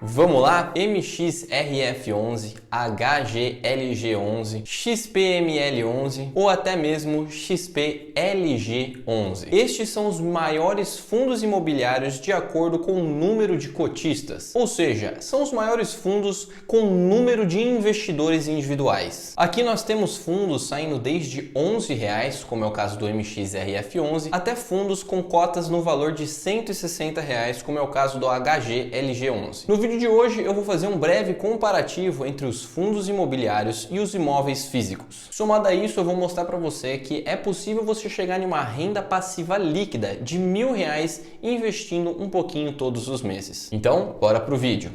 Vamos lá? MXRF11, HGLG11, XPML11 ou até mesmo XPLG11. Estes são os maiores fundos imobiliários de acordo com o número de cotistas, ou seja, são os maiores fundos com número de investidores individuais. Aqui nós temos fundos saindo desde R$ 11, como é o caso do MXRF11, até fundos com cotas no valor de R$ 160, como é o caso do HGLG11. No vídeo de hoje eu vou fazer um breve comparativo entre os fundos imobiliários e os imóveis físicos. Somado a isso, eu vou mostrar para você que é possível você chegar em uma renda passiva líquida de R$ 1.000 investindo um pouquinho todos os meses. Então, bora pro vídeo.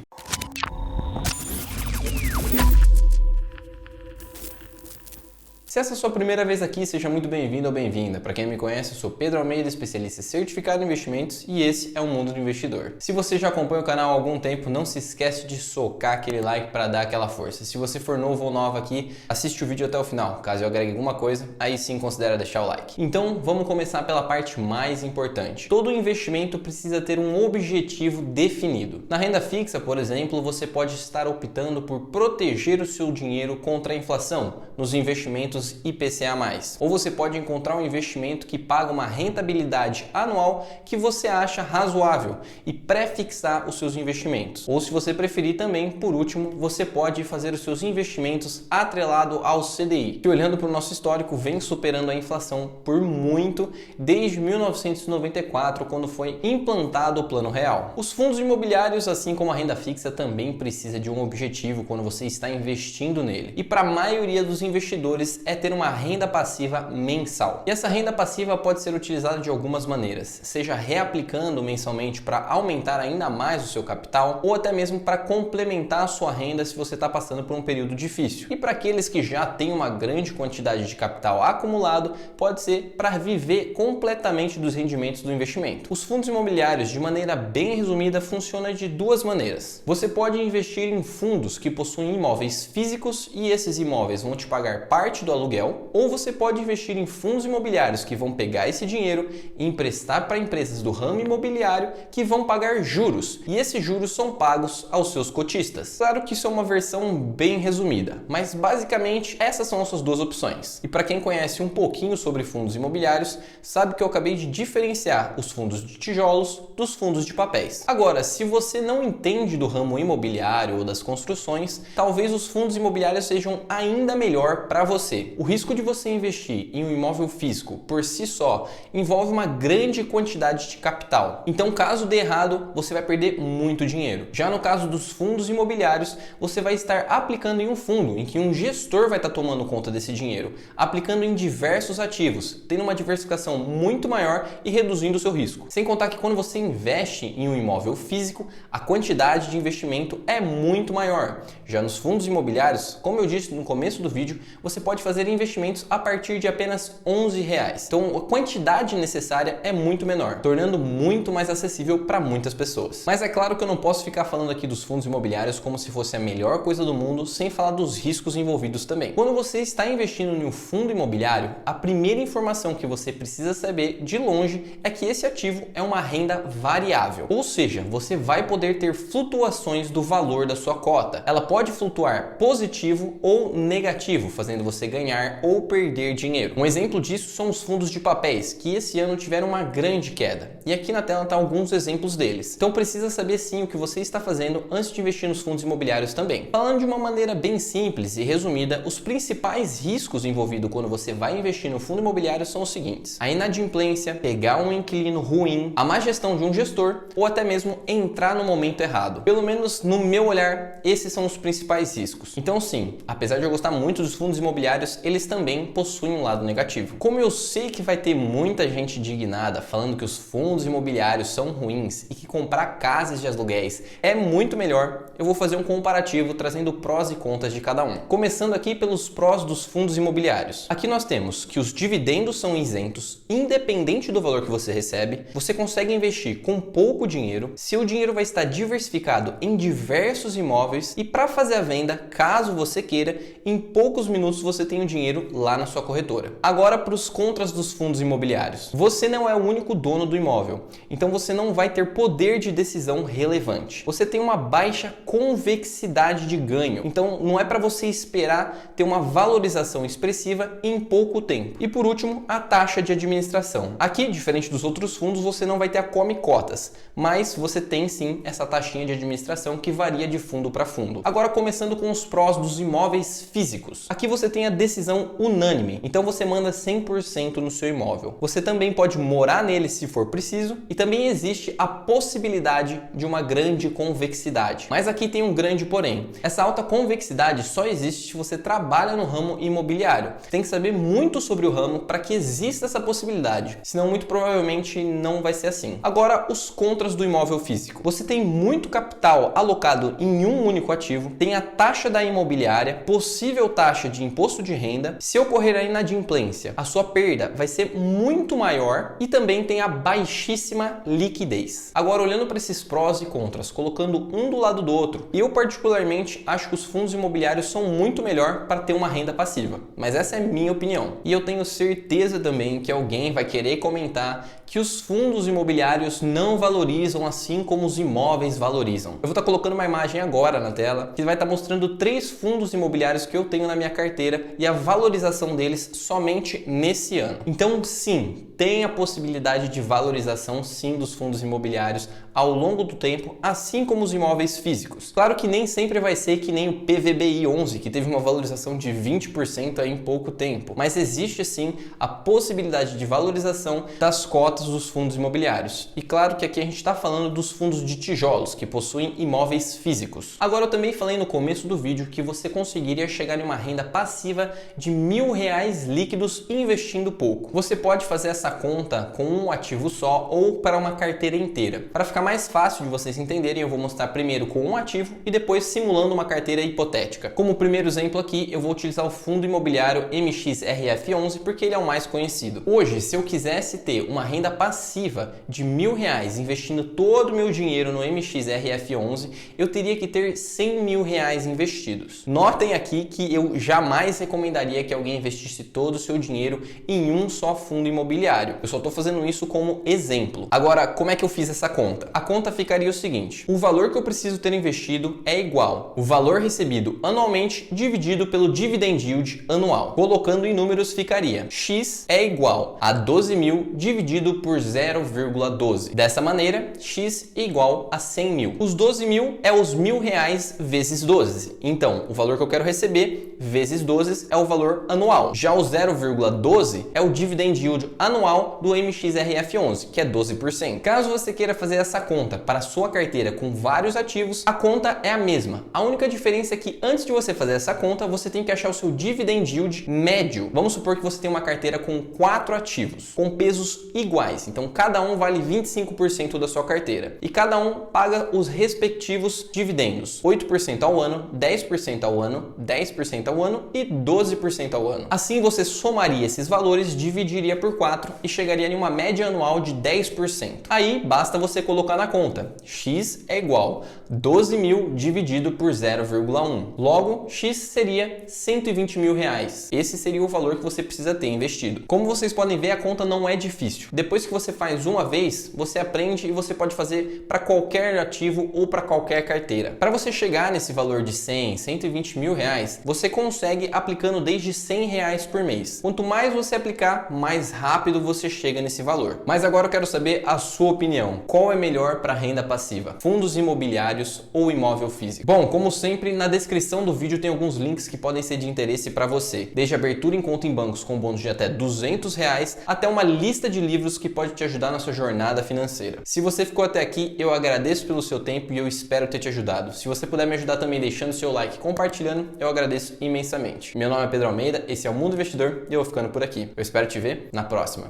Se essa é a sua primeira vez aqui, seja muito bem-vindo ou bem-vinda. Para quem me conhece, eu sou Pedro Almeida, especialista certificado em investimentos, e esse é o Mundo do Investidor. Se você já acompanha o canal há algum tempo, não se esquece de socar aquele like para dar aquela força. Se você for novo ou nova aqui, assiste o vídeo até o final. Caso eu agregue alguma coisa, aí sim considera deixar o like. Então, vamos começar pela parte mais importante. Todo investimento precisa ter um objetivo definido. Na renda fixa, por exemplo, você pode estar optando por proteger o seu dinheiro contra a inflação nos investimentos IPCA+. Ou você pode encontrar um investimento que paga uma rentabilidade anual que você acha razoável e pré-fixar os seus investimentos. Ou se você preferir também, por último, você pode fazer os seus investimentos atrelado ao CDI, que olhando para o nosso histórico vem superando a inflação por muito desde 1994, quando foi implantado o Plano Real. Os fundos imobiliários, assim como a renda fixa, também precisa de um objetivo quando você está investindo nele. E para a maioria dos investidores é ter uma renda passiva mensal. E essa renda passiva pode ser utilizada de algumas maneiras, seja reaplicando mensalmente para aumentar ainda mais o seu capital, ou até mesmo para complementar a sua renda se você está passando por um período difícil. E para aqueles que já têm uma grande quantidade de capital acumulado, pode ser para viver completamente dos rendimentos do investimento. Os fundos imobiliários, de maneira bem resumida, funcionam de duas maneiras. Você pode investir em fundos que possuem imóveis físicos e esses imóveis vão te pagar parte do aluguel, ou você pode investir em fundos imobiliários que vão pegar esse dinheiro e emprestar para empresas do ramo imobiliário que vão pagar juros, e esses juros são pagos aos seus cotistas. Claro que isso é uma versão bem resumida, mas basicamente essas são as suas duas opções. E para quem conhece um pouquinho sobre fundos imobiliários, sabe que eu acabei de diferenciar os fundos de tijolos dos fundos de papéis. Agora, se você não entende do ramo imobiliário ou das construções, talvez os fundos imobiliários sejam ainda melhor para você. O risco de você investir em um imóvel físico por si só envolve uma grande quantidade de capital. Então, caso dê errado, você vai perder muito dinheiro. Já no caso dos fundos imobiliários, você vai estar aplicando em um fundo em que um gestor vai estar tomando conta desse dinheiro, aplicando em diversos ativos, tendo uma diversificação muito maior e reduzindo o seu risco. Sem contar que quando você investe em um imóvel físico, a quantidade de investimento é muito maior. Já nos fundos imobiliários, como eu disse no começo do vídeo, você pode fazer investimentos a partir de apenas R$ 11. Então a quantidade necessária é muito menor, tornando muito mais acessível para muitas pessoas. Mas é claro que eu não posso ficar falando aqui dos fundos imobiliários como se fosse a melhor coisa do mundo, sem falar dos riscos envolvidos também. Quando você está investindo em um fundo imobiliário, a primeira informação que você precisa saber de longe é que esse ativo é uma renda variável, ou seja, você vai poder ter flutuações do valor da sua cota. Ela pode flutuar positivo ou negativo, fazendo você ganhar ou perder dinheiro. Um exemplo disso são os fundos de papéis, que esse ano tiveram uma grande queda. E aqui na tela estão alguns exemplos deles. Então precisa saber sim o que você está fazendo antes de investir nos fundos imobiliários também. Falando de uma maneira bem simples e resumida, os principais riscos envolvidos quando você vai investir no fundo imobiliário são os seguintes: a inadimplência, pegar um inquilino ruim, a má gestão de um gestor ou até mesmo entrar no momento errado. Pelo menos no meu olhar, esses são os principais riscos. Então sim, apesar de eu gostar muito dos fundos imobiliários, eles também possuem um lado negativo. Como eu sei que vai ter muita gente indignada falando que os fundos imobiliários são ruins e que comprar casas de aluguéis é muito melhor, eu vou fazer um comparativo trazendo prós e contras de cada um. Começando aqui pelos prós dos fundos imobiliários. Aqui nós temos que os dividendos são isentos, independente do valor que você recebe, você consegue investir com pouco dinheiro, seu dinheiro vai estar diversificado em diversos imóveis e para fazer a venda, caso você queira, em poucos minutos você tem o dinheiro lá na sua corretora. Agora para os contras dos fundos imobiliários. Você não é o único dono do imóvel, então você não vai ter poder de decisão relevante. Você tem uma baixa convexidade de ganho, então não é para você esperar ter uma valorização expressiva em pouco tempo. E por último, a taxa de administração. Aqui, diferente dos outros fundos, você não vai ter a come cotas, mas você tem sim essa taxinha de administração que varia de fundo para fundo. Agora, começando com os prós dos imóveis físicos. Aqui você tem a decisão unânime, então você manda 100% no seu imóvel. Você também pode morar nele se for preciso e também existe a possibilidade de uma grande convexidade. Mas aqui tem um grande porém. Essa alta convexidade só existe se você trabalha no ramo imobiliário. Você tem que saber muito sobre o ramo para que exista essa possibilidade, senão muito provavelmente não vai ser assim. Agora, os contras do imóvel físico. Você tem muito capital alocado em um único ativo, tem a taxa da imobiliária, possível taxa de imposto de renda. Se ocorrer a inadimplência, a sua perda vai ser muito maior e também tem a baixíssima liquidez. Agora, olhando para esses prós e contras, colocando um do lado do outro, eu particularmente acho que os fundos imobiliários são muito melhor para ter uma renda passiva, mas essa é minha opinião. E eu tenho certeza também que alguém vai querer comentar que os fundos imobiliários não valorizam assim como os imóveis valorizam. Eu vou estar colocando uma imagem agora na tela que vai estar mostrando 3 fundos imobiliários que eu tenho na minha carteira e a valorização deles somente nesse ano. Então, sim, tem a possibilidade de valorização sim dos fundos imobiliários ao longo do tempo, assim como os imóveis físicos. Claro que nem sempre vai ser que nem o PVBI 11, que teve uma valorização de 20% em pouco tempo, mas existe sim a possibilidade de valorização das cotas dos fundos imobiliários. E claro que aqui a gente está falando dos fundos de tijolos, que possuem imóveis físicos. Agora, eu também falei no começo do vídeo que você conseguiria chegar em uma renda passiva de R$1.000 líquidos investindo pouco. Você pode fazer essa conta com um ativo só ou para uma carteira inteira. Para ficar mais fácil de vocês entenderem, eu vou mostrar primeiro com um ativo e depois simulando uma carteira hipotética. Como primeiro exemplo aqui, eu vou utilizar o fundo imobiliário MXRF11 porque ele é o mais conhecido. Hoje, se eu quisesse ter uma renda passiva de R$1.000 investindo todo o meu dinheiro no MXRF11, eu teria que ter R$100.000 investidos. Notem aqui que eu jamais recomendaria que alguém investisse todo o seu dinheiro em um só fundo imobiliário. Eu só estou fazendo isso como exemplo. Agora, como é que eu fiz essa conta? A conta ficaria o seguinte: o valor que eu preciso ter investido é igual o valor recebido anualmente dividido pelo dividend yield anual. Colocando em números ficaria X é igual a 12.000 dividido por 0,12. Dessa maneira, X é igual a 100.000. Os 12.000 é os R$1.000 vezes 12. Então, o valor que eu quero receber vezes 12 é o valor anual. Já o 0,12 é o dividend yield anual do MXRF11, que é 12%. Caso você queira fazer essa conta para a sua carteira com vários ativos, a conta é a mesma. A única diferença é que antes de você fazer essa conta, você tem que achar o seu dividend yield médio. Vamos supor que você tem uma carteira com 4 ativos, com pesos iguais. Então, cada um vale 25% da sua carteira. E cada um paga os respectivos dividendos. 8% ao ano, 10% ao ano, 10% ao ano e 12% ao ano. Assim, você somaria esses valores, dividiria por 4 e chegaria em uma média anual de 10%. Aí, basta você colocar na conta. X é igual a 12.000 dividido por 0,1. Logo, X seria R$120.000. Esse seria o valor que você precisa ter investido. Como vocês podem ver, a conta não é difícil. Depois que você faz uma vez, você aprende e você pode fazer para qualquer ativo ou para qualquer carteira. Para você chegar nesse valor de 100, R$120.000, você consegue aplicando desde R$100 por mês. Quanto mais você aplicar, mais rápido você chega nesse valor. Mas agora eu quero saber a sua opinião. Qual é melhor para renda passiva? Fundos imobiliários ou imóvel físico? Bom, como sempre, na descrição do vídeo tem alguns links que podem ser de interesse para você. Desde abertura em conta em bancos com bônus de até R$200 até uma lista de livros que pode te ajudar na sua jornada financeira. Se você ficou até aqui, eu agradeço pelo seu tempo e eu espero ter te ajudado. Se você puder me ajudar também deixando seu like e compartilhando, eu agradeço imensamente. Meu nome é Pedro Almeida, esse é o Mundo Investidor e eu vou ficando por aqui. Eu espero te ver na próxima.